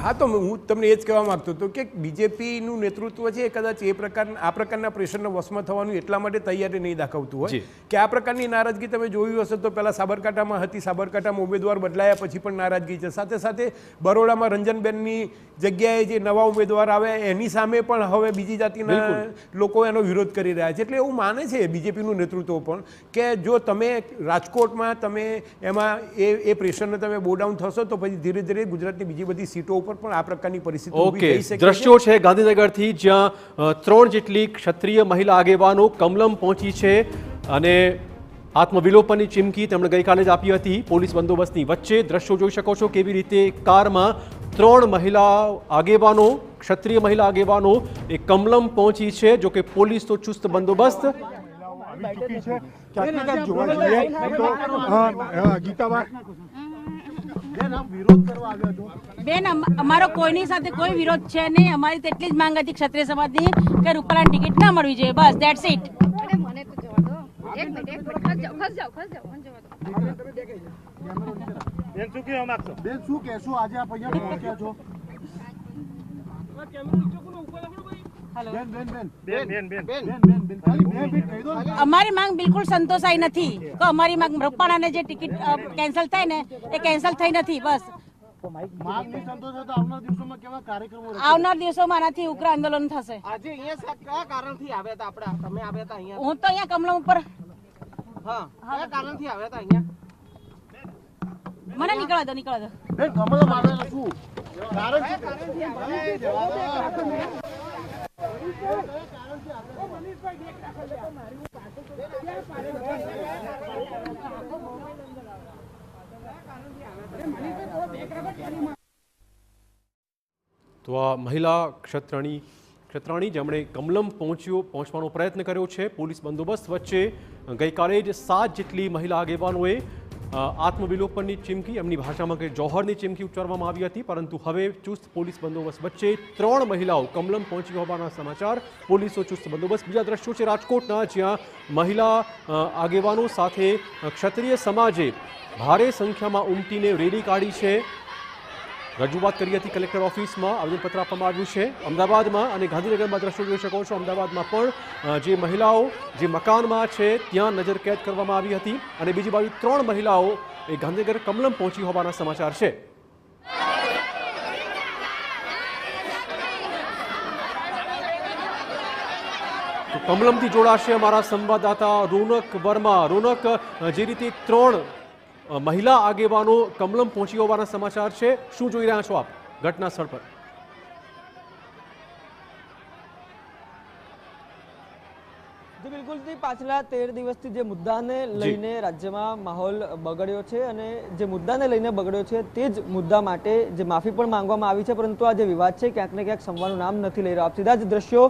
હા, તો હું તમને એ જ કહેવા માગતો હતો કે બીજેપીનું નેતૃત્વ છે એ કદાચ આ પ્રકારના પ્રેશરના વશમાં થવાનું એટલા માટે તૈયારી નહીં દાખવતું હોય કે આ પ્રકારની નારાજગી તમે જોયું હશે તો પહેલાં સાબરકાંઠામાં હતી, સાબરકાંઠામાં ઉમેદવાર બદલાયા પછી પણ નારાજગી છે. સાથે સાથે બરોડામાં રંજનબેનની જગ્યાએ જે નવા ઉમેદવાર આવ્યા એની સામે પણ હવે બીજી જાતિના લોકો એનો વિરોધ કરી રહ્યા છે. એટલે એવું માને છે બીજેપીનું નેતૃત્વ પણ કે જો તમે રાજકોટમાં તમે એમાં એ પ્રેશરને તમે બો ડાઉન થશો તો પછી ધીરે ધીરે ગુજરાતની બીજી બધી સીટો ઉપર પણ આ પ્રકારની પરિસ્થિતિ ઊભી થઈ શકે છે. દ્રશ્યો છે ગાંધીનગરથી, જ્યાં 3 જેટલી ક્ષત્રિય મહિલા આગેવાનો કમલમ પહોંચી છે અને આત્મવિલોપનની ચીમકી તેમણે ગઈકાલે જ આપી હતી પોલીસ બંદોબસ્તની વચ્ચે. દ્રશ્યો જોઈ શકો છો કેવી રીતે કારમાં 3 મહિલા આગેવાનો, ક્ષત્રિય મહિલા આગેવાનો એ કમલમ પહોંચી છે. જો કે પોલીસ તો ચુસ્ત બંદોબસ્ત. બેન, અમારો કોઈની સાથે કોઈ વિરોધ છે નહીં. અમારી તો એટલી જ માંગ હતી ક્ષત્રિય સમાજની કે રૂપાલાની ટિકિટ ના મળવી જોઈએ, બસ ધેટ્સ ઇટ. મને તો જવા દો. એક મિનિટ ખસ જાઓ. બેન શું કહેવા માંગશો? બેન શું કહેશો? આજે આપ અહીંયા પહોંચ્યા છો. અમારી માંગ બિલકુલ સંતોષાઈ નથી. તો અમારી માંગ રૂપાલાને જે ટિકિટ કેન્સલ થાય ને એ કેન્સલ થઈ નથી. બસ આવનાર દિવસોમાં આનાથી ઉગ્ર આંદોલન થશે. આજે અહીંયા કયા કારણથી આવ્યા હતા આપણે? તમે આવ્યા હતા અહીંયા? હું તો અહીંયા કમલમ ઉપર. હા, કયા કારણથી આવ્યા હતા અહીંયા? મને નીકળવા દો. બેન, કમલમ આવેલા શું કારણ છે? તો આ મહિલા ક્ષત્રાણી જેમણે કમલમ પહોંચવાનો પ્રયત્ન કર્યો છે પોલીસ બંદોબસ્ત વચ્ચે. ગઈકાલે જ 7 જેટલી મહિલા આગેવાનોએ આત્મવિલોપનની ચીમકી, એમની ભાષામાં કે જોહરની ચીમકી ઉચ્ચારવામાં આવી હતી. પરંતુ હવે ચુસ્ત પોલીસ બંદોબસ્ત વચ્ચે 3 મહિલાઓ કમલમ પહોંચી હોવાના સમાચાર. પોલીસો ચુસ્ત બંદોબસ્ત. બીજા દ્રશ્યો છે રાજકોટના, જ્યાં મહિલા આગેવાનો સાથે ક્ષત્રિય સમાજે ભારે સંખ્યામાં ઉમટીને રેલી કાઢી છે. રજૂઆત કરી હતી કલેક્ટર ઓફિસમાં, આવેદનપત્ર આપવામાં આવ્યું છે. અમદાવાદમાં અને ગાંધીનગરમાં દ્રશ્યો જોઈ શકો છો. અમદાવાદમાં પણ જે મહિલાઓ જે મકાનમાં છે ત્યાં નજરકેદ કરવામાં આવી હતી અને બીજી બાજુ 3 મહિલાઓ એ ગાંધીનગર કમલમ પહોંચી હોવાના સમાચાર છે. કમલમથી જોડાશે અમારા સંવાદદાતા રોનક વર્મા. રોનક, જે રીતે 3 મહિલા આગેવાનો કમલમ પહોંચી હોવાના સમાચાર છે, શું જોઈ રહ્યા છો આપ ઘટના સ્થળ પર? બિલકુલથી પાછલા 13 દિવસથી જે મુદ્દાને લઈને રાજ્યમાં માહોલ બગડ્યો છે અને જે મુદ્દાને લઈને બગડ્યો છે તે જ મુદ્દા માટે જે માફી પણ માંગવામાં આવી છે. પરંતુ આ જે વિવાદ છે ક્યાંક ને ક્યાંક સંવાનું નામ નથી લઈ રહ્યો. આપ સીધા જ દ્રશ્યો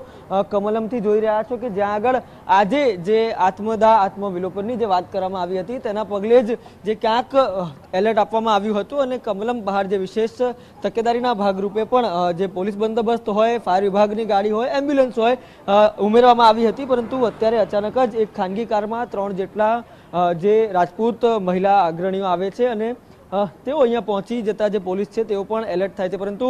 કમલમથી જોઈ રહ્યા છો કે જ્યાં આગળ આજે જે આત્મવિલોપનની જે વાત કરવામાં આવી હતી તેના પગલે જ જે ક્યાંક એલર્ટ આપવામાં આવ્યું હતું અને કમલમ બહાર જે વિશેષ તકેદારીના ભાગરૂપે પણ જે પોલીસ બંદોબસ્ત હોય, ફાયર વિભાગની ગાડી હોય, એમ્બ્યુલન્સ હોય ઉમેરવામાં આવી હતી. પરંતુ અત્યારે અચાનક જ એક ખાનગી કારમાં 3 જેટલા જે રાજપૂત મહિલા અગ્રણીઓ આવે છે અને તેઓ અહીંયા પહોંચી જતા જે પોલીસ છે તેઓ પણ એલર્ટ થાય છે. પરંતુ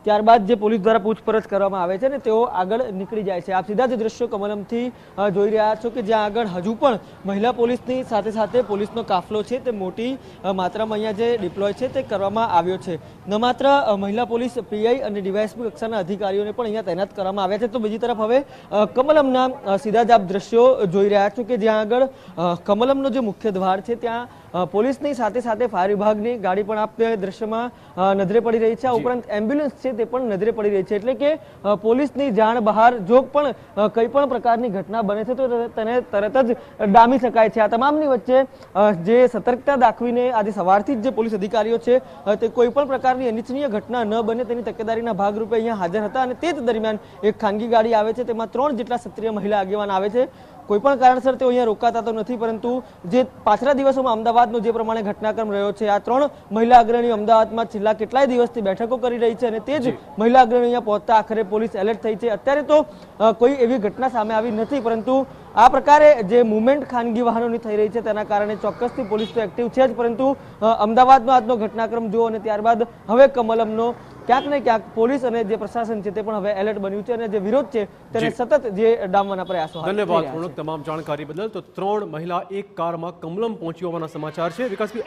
ત્યારબાદ જે પોલીસ દ્વારા પૂછપરછ કરવામાં આવે છે ને તેઓ આગળ નીકળી જાય છે. આપ સીધા જ દ્રશ્યો કમલમથી જોઈ રહ્યા છો કે જ્યાં આગળ હજુ પણ મહિલા પોલીસની સાથે સાથે પોલીસનો કાફલો છે તે મોટી માત્રામાં અહીંયા જે ડિપ્લોય છે તે કરવામાં આવ્યો છે. ન માત્ર મહિલા પોલીસ પીઆઈ અને ડીવાયએસપી કક્ષાના અધિકારીઓને પણ અહીંયા તૈનાત કરવામાં આવ્યા છે. તો બીજી તરફ હવે કમલમના સીધા જ આપ દ્રશ્યો જોઈ રહ્યા છો કે જ્યાં આગળ કમલમનો જે મુખ્ય દ્વાર છે ત્યાં પોલીસની સાથે સાથે ફાયર વિભાગની ગાડી પણ આપ દ્રશ્યમાં નજરે પડી રહી છે. આ ઉપરાંત એમ્બ્યુલન્સ છે તે પણ નજરે પડી રહી છે. એટલે કે પોલીસની જાણ બહાર જો પણ કંઈ પણ પ્રકારની ઘટના બને છે તો તેને તરત જ ડામી શકાય છે. આ તમામની વચ્ચે જે સતર્કતા દાખવીને આજે સવારથી જ જે પોલીસ અધિકારીઓ છે તે કોઈ પણ પ્રકારની અનિચ્છનીય ઘટના ન બને તેની તકેદારીના ભાગરૂપે અહીંયા હાજર હતા અને તે જ દરમિયાન એક ખાનગી ગાડી આવે છે તેમાં 3 જેટલા ક્ષત્રિય મહિલા આગેવાન આવે છે. કોઈ પણ કારણસર તેઓ અહીંયા રોકાતા તો નથી. પરંતુ જે પાછલા દિવસોમાં અમદાવાદનો જે પ્રમાણે ઘટનાક્રમ રહ્યો છે, આ 3 મહિલા અગ્રણીઓ અમદાવાદમાં છેલ્લા કેટલાય દિવસથી બેઠકો કરી રહી છે અને તે જ મહિલા અગ્રણીઓ અહીંયા પહોંચતા આખરે પોલીસ એલર્ટ થઈ છે. અત્યારે તો કોઈ એવી ઘટના સામે આવી નથી. પરંતુ આ પ્રકારે જે મુવમેન્ટ ખાનગી વાહનોની થઈ રહી છે તેના કારણે ચોક્કસથી પોલીસ તો એક્ટિવ છે જ. પરંતુ અમદાવાદનો આજનો ઘટનાક્રમ જુઓ અને ત્યારબાદ હવે કમલમનો ક્યાંક ને ક્યાંક પોલીસ અને જે પ્રશાસન છે તે પણ હવે એલર્ટ બન્યું છે અને જે વિરોધ છે તેને સતત જે ડામવાના પ્રયાસો હાથ ધરી ધન્યવાદ રહ્યા છે. પૂર્ણક તમામ જાણકારી બદલ. તો 3 મહિલા એક કારમાં કમલમ પહોંચી હોવાના સમાચાર છે. વિકાસભાઈ